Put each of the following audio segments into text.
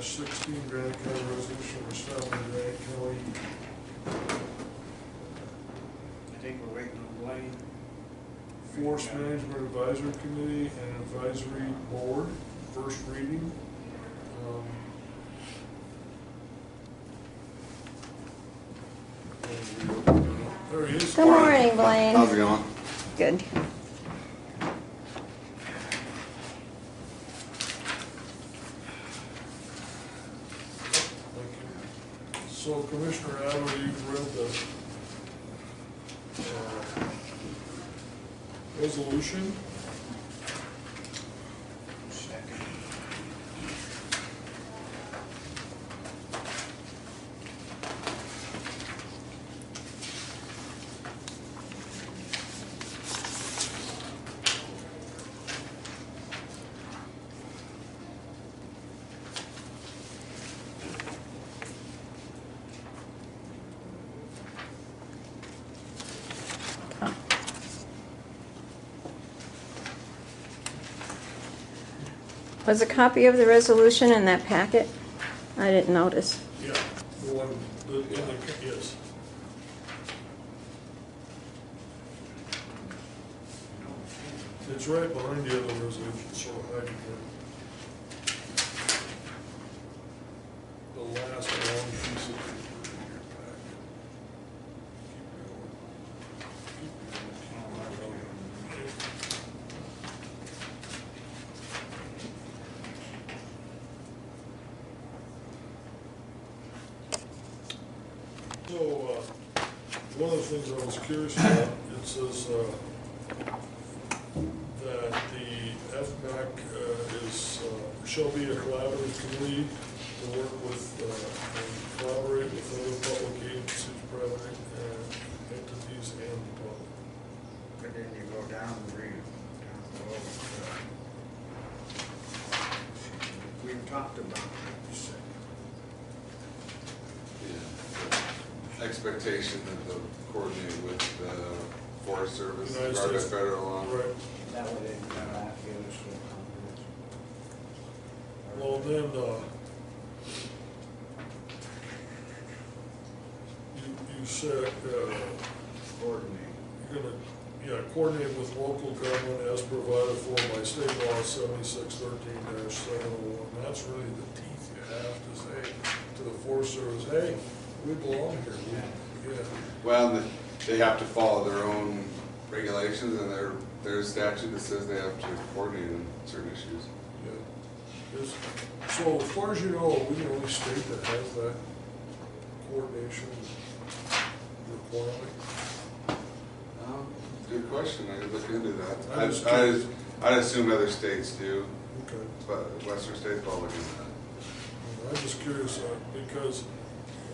2022-16 Granite County Resolution for establishing Granite County. I think we're waiting on Blaine. Forest Management Advisory Committee and Advisory Board, first reading. There he is. Good morning, Blaine. How's it going? Good. Thank you. So Commissioner Adler, you've read the resolution. Second. Was a copy of the resolution in that packet? I didn't notice. Yeah, the one, yes. It's right behind the other resolution, so I can, the last long piece of paper in your packet. So, one of the things I was curious about, it says that the FMAC shall be a collaborative committee to work with and collaborate with other public agencies, private entities, and the public. But then you go down and read it. We've talked about it. Expectation that they'll coordinate with the Forest Service, United Department of States. Federal Law. Right. That way they can come out and give us a Well, then, you said, coordinate. you're gonna, coordinate with local government as provided for by state law 7613-701. That's really the teeth you have to say to the Forest Service, hey, we belong here. Yeah. Well, they have to follow their own regulations and their statute that says they have to coordinate on certain issues. Yeah. So as far as you know, are we the only state that has that coordination requirement? Good question. I could look into that. I'm just curious. I'd assume other states do, Okay. but Western states probably do that. I'm just curious because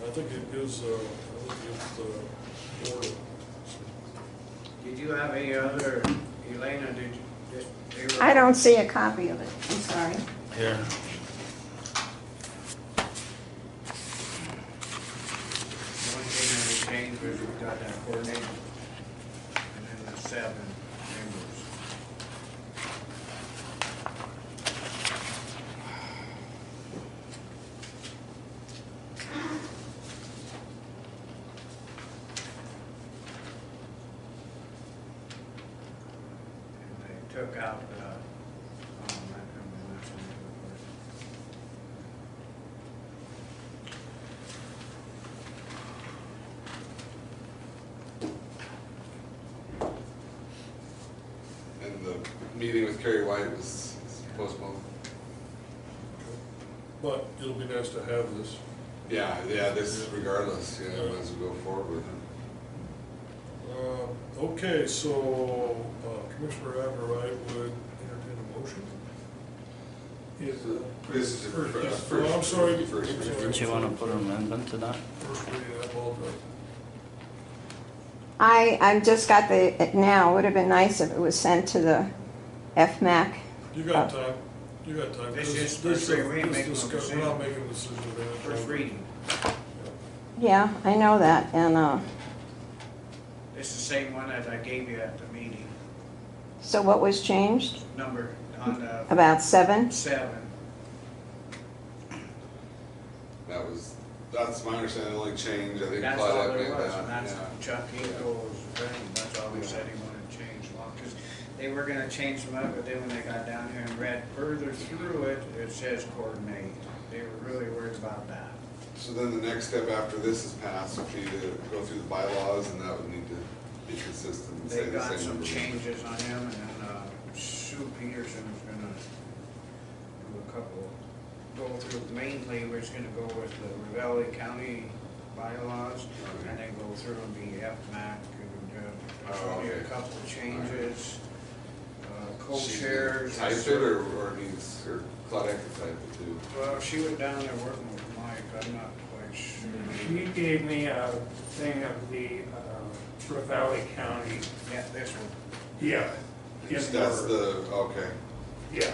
I think it gives, I think it's more to. Did you have any other, Elena, did you just? I don't see a copy of it. I'm sorry. Here. The only thing that we changed was we got that coordinated. And then the 7 members. And they took out the, And the meeting with Kerry White was postponed. But it'll be nice to have this. Yeah, this is regardless, as we go forward with it. Okay, so Commissioner Abner, I would entertain a motion. This is the first. I'm sorry. First reading. Didn't you want to put an amendment to that? First reading, I apologize. I just got it now. It would have been nice if it was sent to the FMAC. You got time. You got time. This is first reading. We ain't making no We're not making a decision. first reading. Yeah, I know that. And It's the same one that I gave you at the meeting, so what was changed? number on the About 7? 7. That's my understanding, the only change, I think That's all Claudette there made was, that, and that's yeah. Chuck Eagle's thing, that's all he said he wanted to change, because they were gonna change them up, but then when they got down here and read further through it, it says coordinate. They were really worried about that. So then the next step after this is passed would be to go through the bylaws, and that would need to be consistent and say They the got same some number. changes on him, and then Sue Peterson is gonna do a couple, go through, mainly, we're just gonna go with the Ravalli County bylaws, and then go through the FMAC, and there's Oh, only a okay. couple of changes. She Co-chairs. Type it, or needs, or Claudette can type it too? Well, she was down there working with Mike, I'm not quite sure. She gave me a thing of the Valley County. Yeah, this one, Yeah. That's in Word. the, okay. Yeah.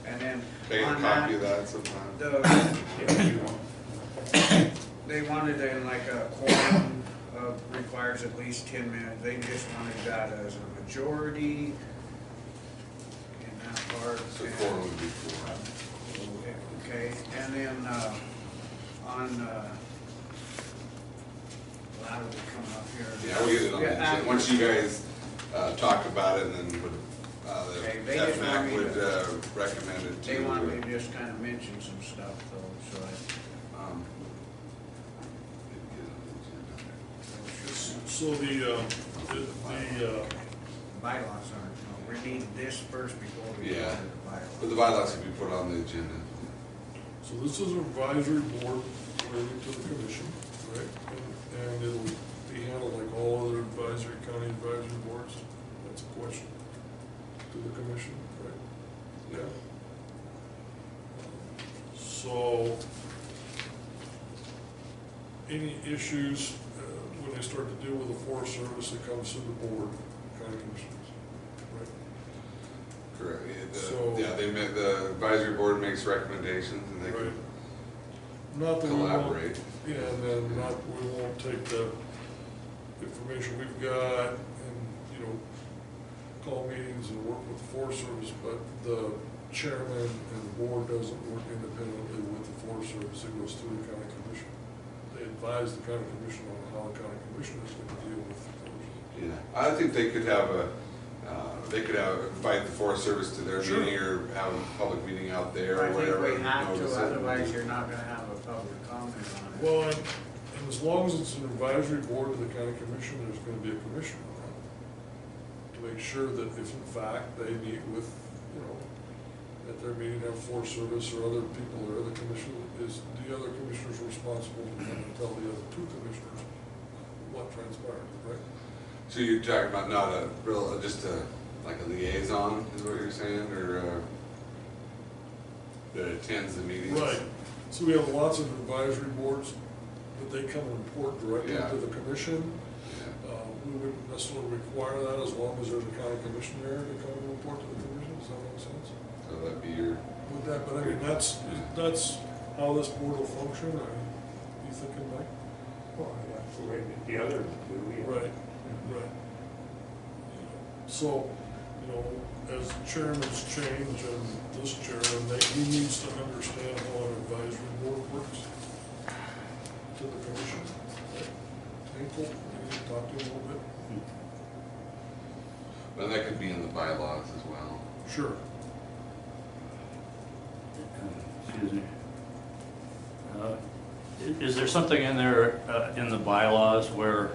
and then Make a on copy of that, that sometime. the, Yeah, you want. they wanted in like a quorum requires at least 10 minutes, they just wanted that as a majority in that part. So and- 4 would be 4. Okay, and then on, well, how do we come up here? Yeah, we'll get it on the Yeah, agenda. Once you guys talk about it, and then would, Okay, the they just want FMAC me would to- recommend it to. They want me to just kind of mention some stuff though, so I. um, get it on the agenda. So the Bylaws aren't, no, we need this first before we go Yeah. to the bylaws. But the bylaws can be put on the agenda. So this is an advisory board relating to the commission, right? And it'll be handled like all other county advisory boards. That's a question to the commission, right? Yeah. So, any issues when they start to deal with the Forest Service, it comes to the board, county commissioners, right? Correct. So- Yeah, the advisory board makes recommendations, and they Right. can Not that we won't. collaborate. Yeah, and then we won't take the information we've got and, call meetings and work with the Forest Service, but the chairman and the board doesn't work independently with the Forest Service, it goes through the county commission. They advise the county commission on how the county commission is gonna deal with the forest. Yeah, I think they could have invite the Forest Service to their Sure. meeting, or have a public meeting out there, I or think whatever. we have notice to, it. otherwise you're not gonna have a public comment on it. Well, and as long as it's an advisory board of the county commission, there's gonna be a commissioner on it. To make sure that if in fact they meet with, at their meeting, have Forest Service or other people or other commissioners, is the other commissioners responsible to come and tell the other two commissioners what transpired, right? So you're talking about not a real, just like a liaison, is what you're saying, or that attends the meetings? Right, so we have lots of advisory boards, but they come and report directly Yeah. to the commission. Yeah. We wouldn't necessarily require that as long as there's a county commission there to come and report to the commission, does that make sense? So that'd be your, With that, but I mean, that's how this board will function, you thinking, Mike? Well, that's the way that the others do, yeah. Right, right. So, as chairman's change and this chairman, he needs to understand how an advisory board works to the commission. Hinkle, you need to talk to him a little bit? but that could be in the bylaws as well. Sure. Excuse me. Is there something in there, in the bylaws where,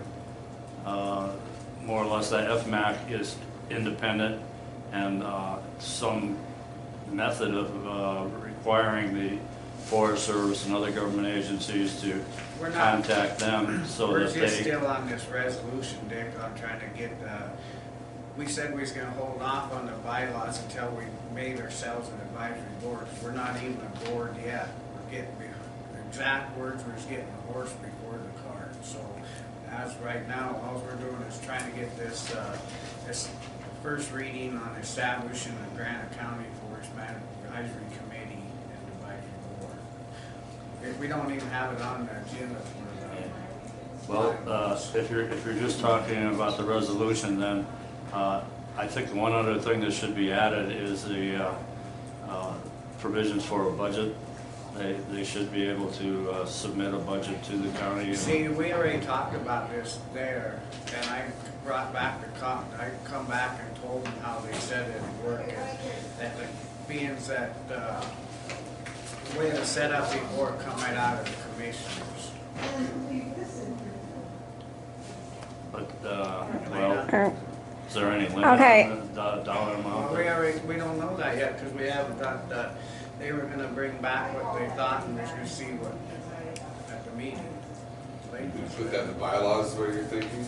more or less that FMAC is independent and, some method of, requiring the Forest Service and other government agencies to We're not- contact them so We're that just they? still on this resolution, Dick, on trying to get, we said we was gonna hold off on the bylaws until we made ourselves an advisory board. We're not even a board yet. We're getting, the exact words, we're just getting the horse before the cart. So as right now, all we're doing is trying to get this, this first reading on establishing the Granite County Forest Management Advisory Committee and Advisory Board. We don't even have it on the agenda for the. Well, bylaws. if you're just talking about the resolution, then I think the one other thing that should be added is the provisions for a budget they should be able to submit a budget to the county. See, we already talked about this there, and I brought back I come back and told them how they said it would work, and that the being that, the way it was set up before it come right out of the commissioners. But, well, is there any limit Okay. on the dollar amount? Well, we don't know that yet, because we haven't got, they were gonna bring back what they thought, and we're gonna see what, at the meeting. Put that in the bylaws, is what you're thinking?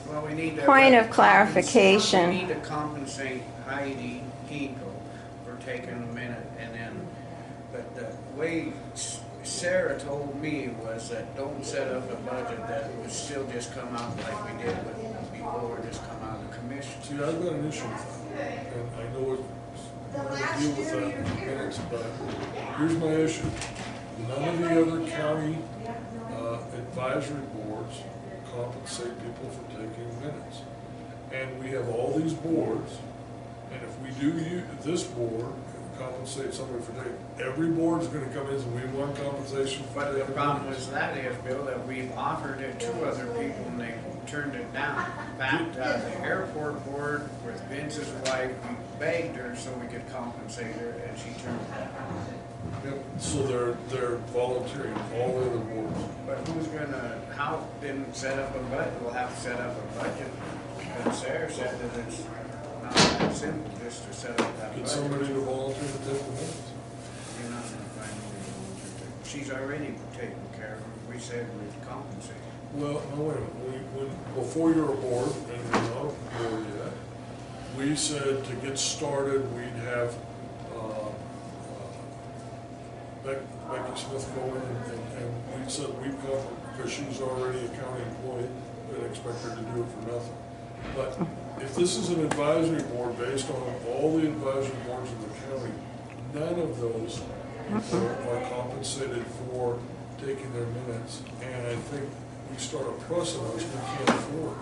Well, we need to. Point of clarification. We need to compensate Heidi Hinkle for taking a minute, and then, but the way Sarah told me was that don't set up a budget that would still just come out like we did with before, just come out of the commission. See, I've got an issue with that, and I know we're gonna deal with that in a minute, but here's my issue. None of the other county advisory boards compensate people for taking minutes. And we have all these boards, and if we do this board, compensate somebody for taking, every board's gonna come in and we want compensation for But the taking problem minutes. is that is, Bill, that we've offered it to other people and they turned it down. In fact, the airport board with Vince's wife, we begged her so we could compensate her, and she turned it down. Yep, so they're volunteering, all the other boards. But who's gonna, how, didn't set up a budget, we'll have to set up a budget. And Sarah said that it's not that simple just to set up that Get budget. somebody to volunteer to take the minutes. You're not gonna find anybody to volunteer to. She's already taken care of her, we said we'd compensate. Well, no, wait a minute, before you're a board, and you're not a board yet, we said to get started, we'd have, Becky Smith go in, and we said we'd cover, because she's already a county employee, we didn't expect her to do it for nothing. But if this is an advisory board based on all the advisory boards in the county, none of those are compensated for taking their minutes, and I think we start a precedent we can't afford.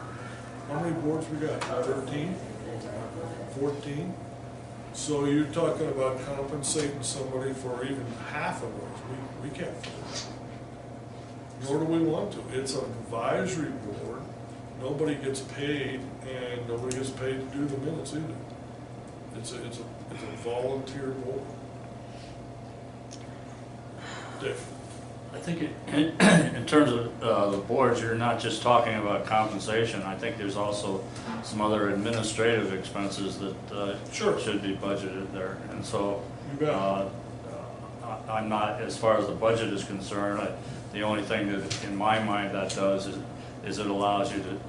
How many boards we got? 13? 14? So you're talking about compensating somebody for even half of those. We can't afford that. Nor do we want to. It's an advisory board. Nobody gets paid, and nobody gets paid to do the minutes either. It's a volunteer board. Dick? I think in terms of the boards, you're not just talking about compensation. I think there's also some other administrative expenses that Sure. should be budgeted there. And so You bet. I'm not, as far as the budget is concerned, the only thing that in my mind that does is it allows you to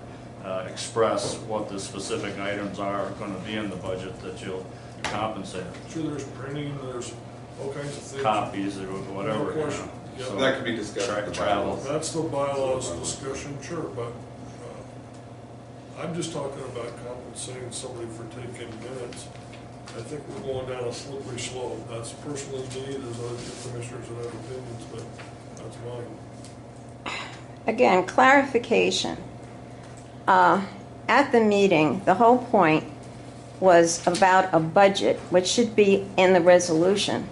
express what the specific items are going to be in the budget that you'll compensate. Sure, there's printing, there's all kinds of things. Copies or whatever. No question. Yeah. So- That could be discussed in the Travel. bylaws. That's the bylaws discussion, sure, but I'm just talking about compensating somebody for taking minutes. I think we're going down a slippery slope. That's personally me, there's other commissioners that have opinions, but that's mine. Again, clarification. At the meeting, the whole point was about a budget, which should be in the resolution,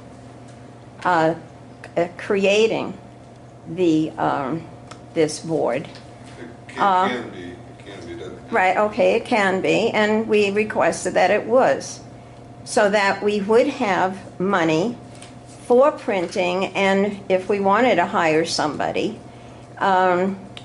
creating the this board. It can be, doesn't it? Right, okay, it can be, and we requested that it was, so that we would have money for printing, and if we wanted to hire somebody,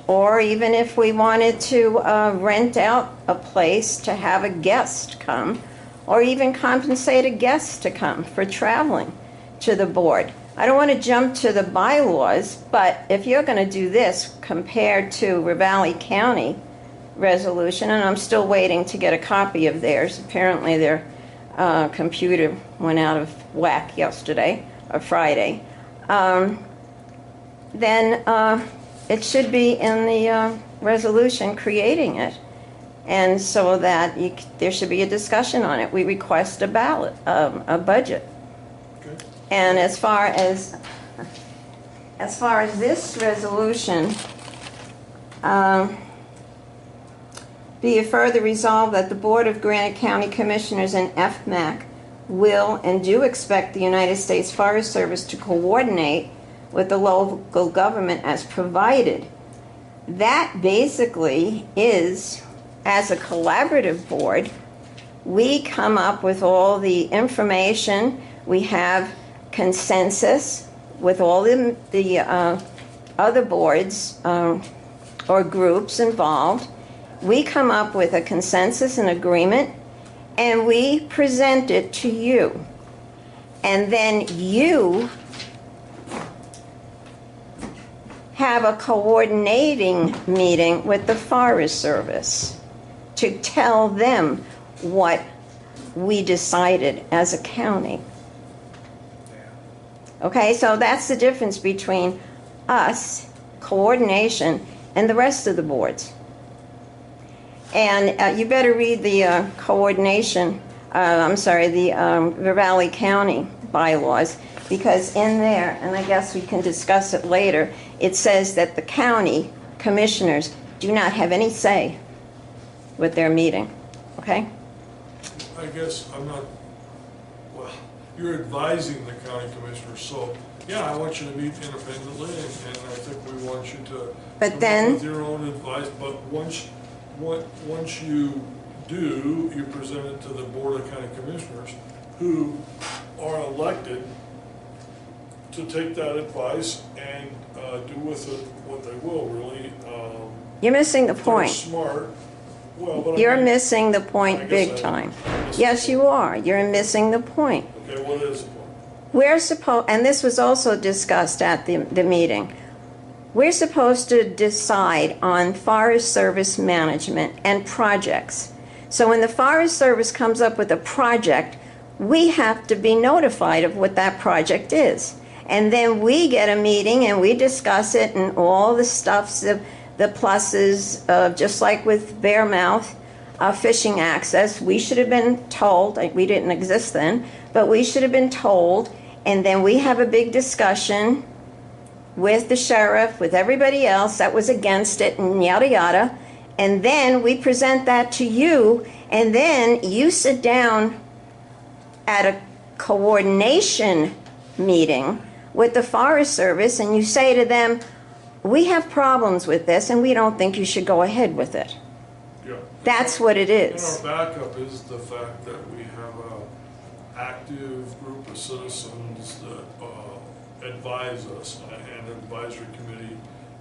or even if we wanted to rent out a place to have a guest come, or even compensate a guest to come for traveling to the board. I don't want to jump to the bylaws, but if you're going to do this compared to Ravalli County resolution, and I'm still waiting to get a copy of theirs. Apparently their computer went out of whack yesterday or Friday. Then it should be in the resolution creating it, and so that there should be a discussion on it. We request a ballot, a budget. Okay. And as far as this resolution, be it further resolved that the Board of Granite County Commissioners and FMAC will and do expect the United States Forest Service to coordinate with the local government as provided. That basically is, as a collaborative board, we come up with all the information, we have consensus with all the other boards or groups involved. We come up with a consensus and agreement, and we present it to you. And then you have a coordinating meeting with the Forest Service to tell them what we decided as a county. Okay, so that's the difference between us, coordination, and the rest of the boards. And you better read the coordination, the Valley County bylaws, because in there, and I guess we can discuss it later, it says that the county commissioners do not have any say with their meeting, okay? I guess I'm not, well, you're advising the county commissioners, so, yeah, I want you to meet independently, and I think we want you to But come then- up with your own advice, but once you do, you present it to the Board of County Commissioners, who are elected to take that advice and do with it what they will, really. You're missing the They're point. smart. Well, but I You're mean- missing the I point guess big I- time. I guess Yes, I- you are. You're missing the point. Okay, what is the point? We're supposed, and this was also discussed at the meeting, we're supposed to decide on Forest Service management and projects. So when the Forest Service comes up with a project, we have to be notified of what that project is. And then we get a meeting and we discuss it and all the stuffs, the pluses, just like with Bearmouth, fishing access. We should have been told, we didn't exist then, but we should have been told, and then we have a big discussion with the sheriff, with everybody else that was against it, and yada yada. And then we present that to you, and then you sit down at a coordination meeting with the Forest Service and you say to them, we have problems with this and we don't think you should go ahead with it. Yeah. That's what it And is. our backup is the fact that we have an active group of citizens that advise us, and an advisory committee,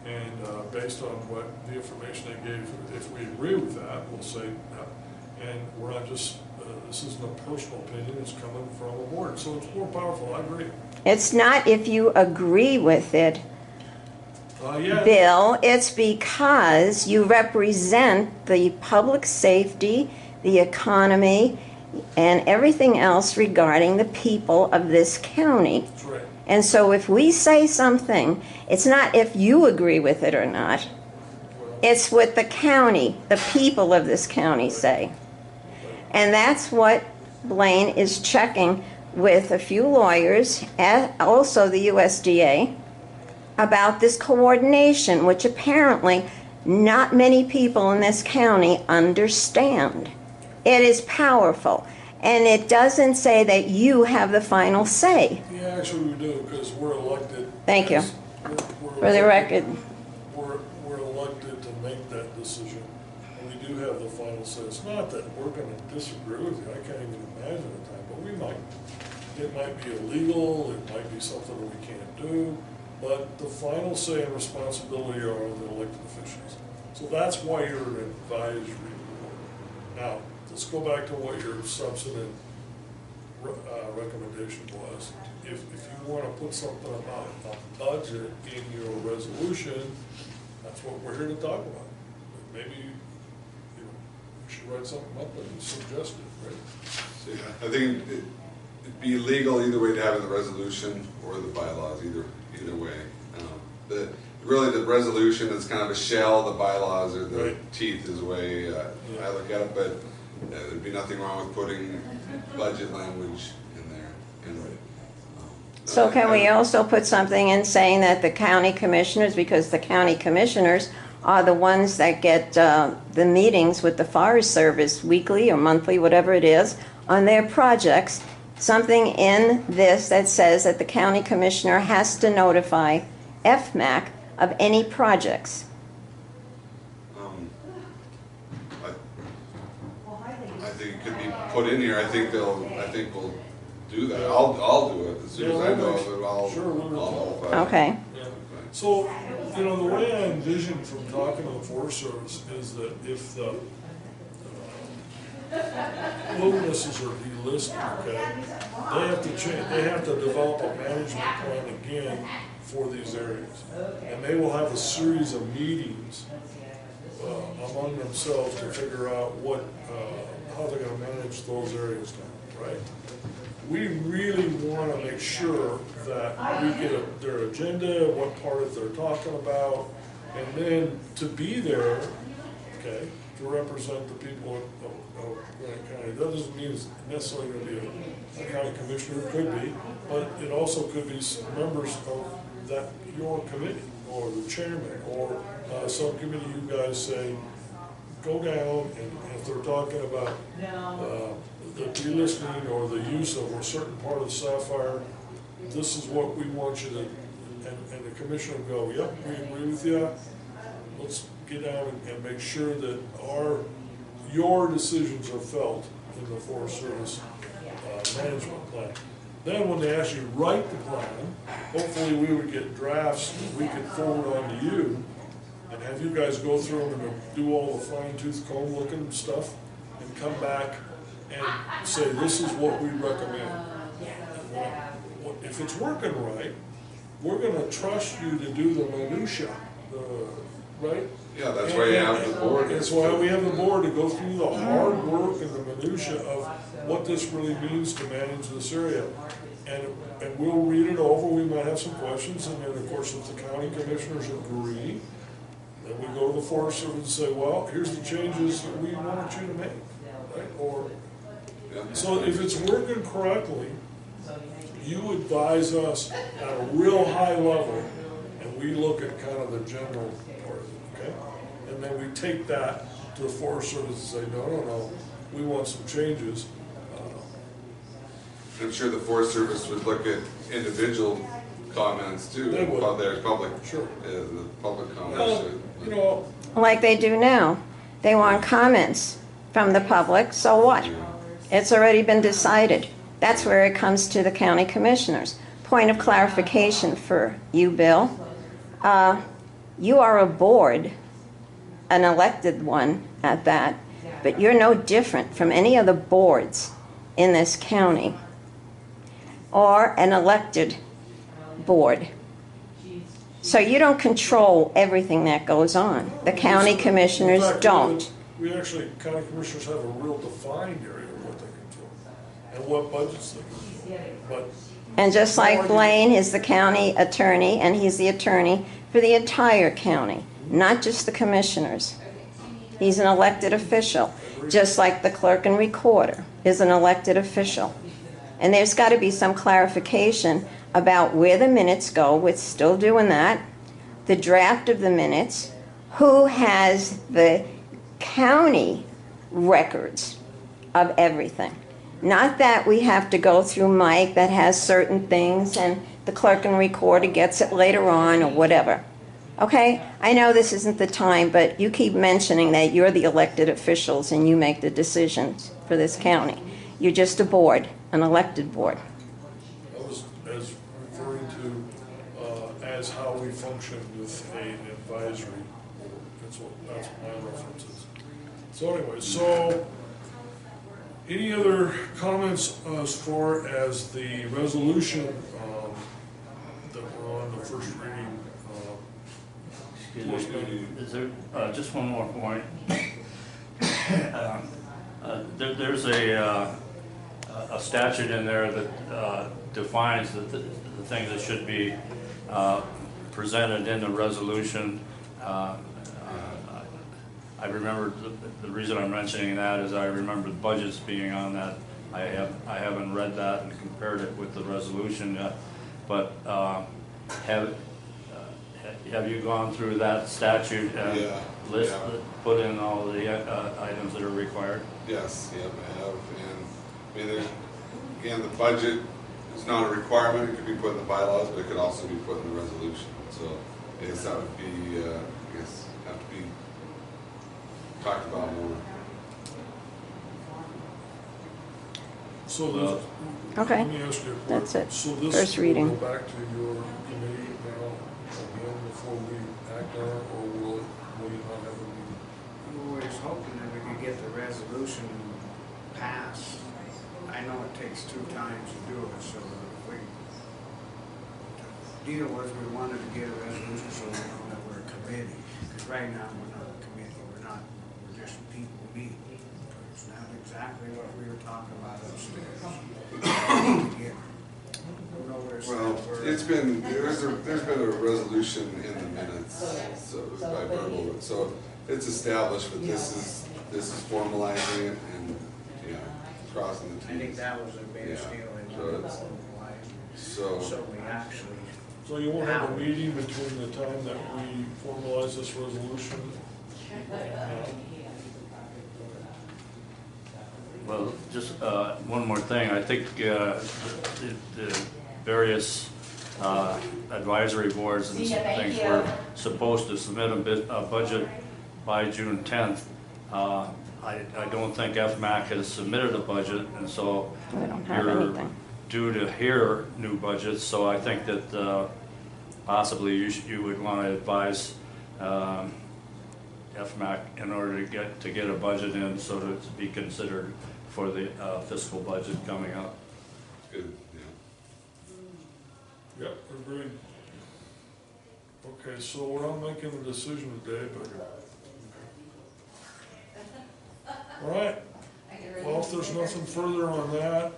and based on what the information they gave, if we agree with that, we'll say, and we're not just, this isn't a personal opinion, it's coming from a board, so it's more powerful, I agree. It's not if you agree with it, Yeah. Bill, it's because you represent the public safety, the economy, and everything else regarding the people of this county. That's right. And so if we say something, it's not if you agree with it or not. Well, It's what the county, the people of this county say. And that's what Blaine is checking with a few lawyers, and also the USDA, about this coordination, which apparently not many people in this county understand. It is powerful, and it doesn't say that you have the final say. Yeah, actually we do, because we're elected. Thank you. We're For the elected- record. We're elected to make that decision, and we do have the final say. It's not that we're gonna disagree with you, I can't even imagine a time, but we might. It might be illegal, it might be something that we can't do, but the final say and responsibility are of the elected officials. So that's why you're an advisory board. Now, let's go back to what your substantive recommendation was. If you want to put something about a budget in your resolution, that's what we're here to talk about. But maybe, you should write something up and suggest it, right? So, yeah, I think it'd be legal either way to have in the resolution or the bylaws, either way. Really, the resolution is kind of a shell, the bylaws are the Right. teeth is the way I look at it, but there'd be nothing wrong with putting budget language in there. So can we also put something in saying that the county commissioners, because the county commissioners are the ones that get the meetings with the Forest Service weekly or monthly, whatever it is, on their projects, something in this that says that the county commissioner has to notify FMAC of any projects. I think it could be put in here. I think we'll do that. I'll do it. As soon as I know of it, I'll notify. Okay. Yeah. So, you know, the way I envision from talking to the Forest Service is that if the wildernesses are delisted, okay, they have to change, they have to develop a management plan again for these areas. And they will have a series of meetings among themselves to figure out what, how they're gonna manage those areas now, right? We really wanna make sure that we get their agenda, what part of they're talking about, and then to be there, okay, to represent the people of Granite County. That doesn't mean it's necessarily gonna be a county commissioner, it could be, but it also could be some members of that, your committee, or the chairman, or some committee you guys say, go down, and if they're talking about the delisting or the use of a certain part of the sapphire, this is what we want you to, and the commissioner will go, yep, we agree with you, let's get down and make sure that your decisions are felt in the Forest Service management plan. Then when they actually write the plan, hopefully we would get drafts that we could forward on to you and have you guys go through them and do all the fine-tooth comb looking stuff and come back and say, this is what we recommend. And if it's working right, we're gonna trust you to do the minutia, right? Yeah, that's why you have the board. That's why we have the board to go through the hard work and the minutia of what this really means to manage this area. And we'll read it over, we might have some questions, and then of course if the county commissioners agree, then we go to the Forest Service and say, well, here's the changes that we want you to make, right? Or, so if it's working correctly, you advise us at a real high level, and we look at kind of the general part of it, okay? And then we take that to the Forest Service and say, no, we want some changes. I'm sure the Forest Service would look at individual comments too. They would. There's public, Sure. The public comments. Well, you know, Like they do now. They want comments from the public, so what? It's already been decided. That's where it comes to the county commissioners. Point of clarification for you, Bill. You are a board, an elected one at that, but you're no different from any other boards in this county or an elected board. So you don't control everything that goes on. The county commissioners in fact, don't. We actually, county commissioners have a real defined area of what they control and what budgets they control. But And just like Blaine is the county attorney, and he's the attorney for the entire county, not just the commissioners. He's an elected official, just like the clerk and recorder is an elected official. And there's got to be some clarification about where the minutes go, we're still doing that, the draft of the minutes, who has the county records of everything. Not that we have to go through Mike that has certain things and the clerk and recorder gets it later on or whatever. Okay, I know this isn't the time, but you keep mentioning that you're the elected officials and you make the decisions for this county. You're just a board, an elected board. I was as referring to as how we function with an advisory board. That's my references. So anyway, so any other comments as far as the resolution that we're on the first reading? Excuse me, is there, just one more point. There's a statute in there that defines the things that should be presented in the resolution. I remember the reason I'm mentioning that is I remember the budgets being on that. I haven't read that and compared it with the resolution yet, but have you gone through that statute and put in all the items that are required? Yes, yep, I have, and I mean, again, the budget is not a requirement, it could be put in the bylaws, but it could also be put in the resolution. So I guess that would be, I guess, have to be talked about more. So this, Okay. let me ask you a question. That's it. So this First reading. will go back to your committee now again before we act on it, or will you not have a meeting? We was hoping that we could get the resolution passed. I know it takes 2 times to do it, so if we, the deal was we wanted to get a resolution so we know that we're a committee. Because right now, we're not a committee, we're just people meeting. It's not exactly what we were talking about upstairs. Yeah. Well, it's been, there's been a resolution in the minutes, so by verbal, so it's established, but this is formalizing it and, yeah, crossing the T's. I think that was the biggest Yeah. deal in So the it's- So So, we actually, So you won't have a meeting between the time that we formalize this resolution? Well, just one more thing. I think the various advisory boards and things were supposed to submit a budget by June 10th. I don't think FMAC has submitted a budget, and so We don't have you're anything. due to hear new budgets. So I think that possibly you would want to advise FMAC in order to get a budget in, so to be considered for the fiscal budget coming up. good, yeah. Yeah, agreed. Okay, so we're not making a decision today, but. All right, well, if there's nothing further on that,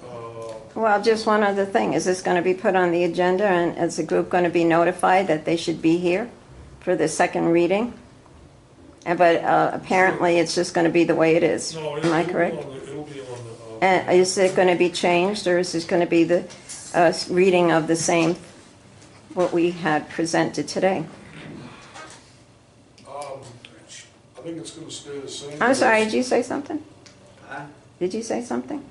Well, just one other thing. Is this going to be put on the agenda, and is the group going to be notified that they should be here for the second reading? But apparently, it's just going to be the way it is. no, Am I it'll correct? it'll be on the. And is it going to be changed, or is this going to be the reading of the same, what we had presented today? I think it's gonna stay the same. I'm sorry, did you say something? huh? Did you say something?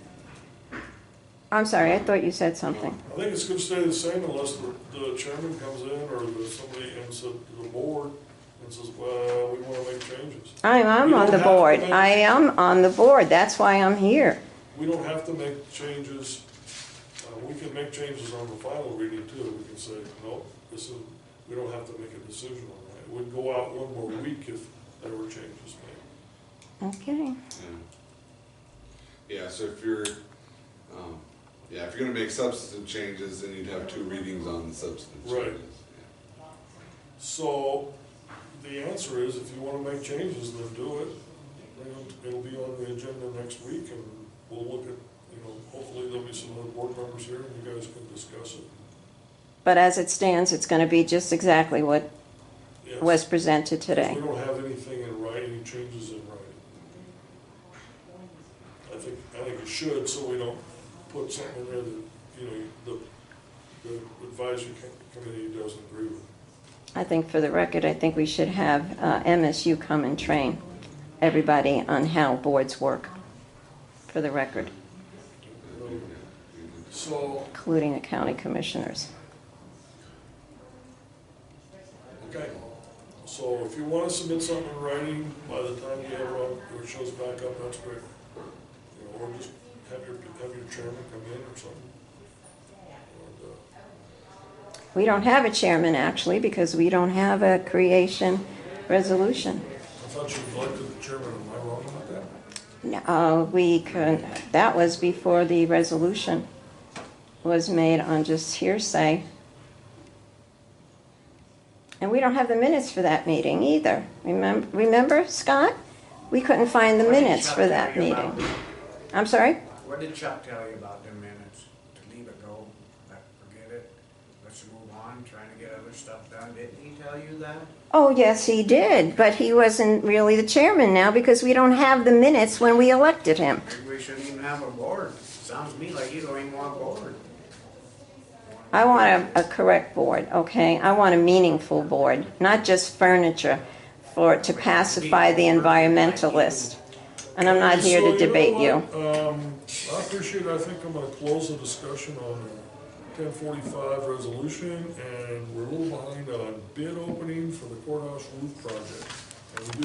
I'm sorry, I thought you said something. I think it's gonna stay the same unless the chairman comes in or somebody comes to the board and says, well, we wanna make changes. I'm We on don't the have to board. make- I am on the board. That's why I'm here. We don't have to make changes, we can make changes on the final reading too. We can say, no, this is, we don't have to make a decision on that. It would go out one more week if there were changes made. Okay. Yeah, so if you're, if you're gonna make substantive changes, then you'd have 2 readings on the substantive Right. changes. So, the answer is, if you wanna make changes, then do it. It'll be on the agenda next week, and we'll look at, hopefully there'll be some other board members here, and you guys can discuss it. But as it stands, it's going to be just exactly what Yes. was presented today. We don't have anything in writing, any changes in writing. I think it should, so we don't put something in there that, the advisory committee doesn't agree with. I think for the record, I think we should have MSU come and train everybody on how boards work, for the record, So, including the county commissioners. okay, so if you wanna submit something in writing, by the time you have it shows back up, that's great. Or just have your chairman come in or something. And, We don't have a chairman, actually, because we don't have a creation resolution. I thought you elected the chairman, am I wrong about that? That was before the resolution was made on just hearsay. And we don't have the minutes for that meeting either. Remember, Scott? We couldn't find the What did minutes Chuck for that tell you about meeting. I'm sorry? What did Chuck tell you about the minutes? To leave it go, forget it, let's move on, trying to get other stuff done, didn't he tell you that? Oh, yes, he did, but he wasn't really the chairman now because we don't have the minutes when we elected him. Maybe we shouldn't even have a board, sounds to me like you don't even want a board. I want a correct board, okay? I want a meaningful board, not just furniture to pacify the environmentalist. and I'm not here So, to debate know you. what? I appreciate it. I think I'm gonna close the discussion on the 1045 resolution, and we're a little behind on bid opening for the courthouse roof project. And we do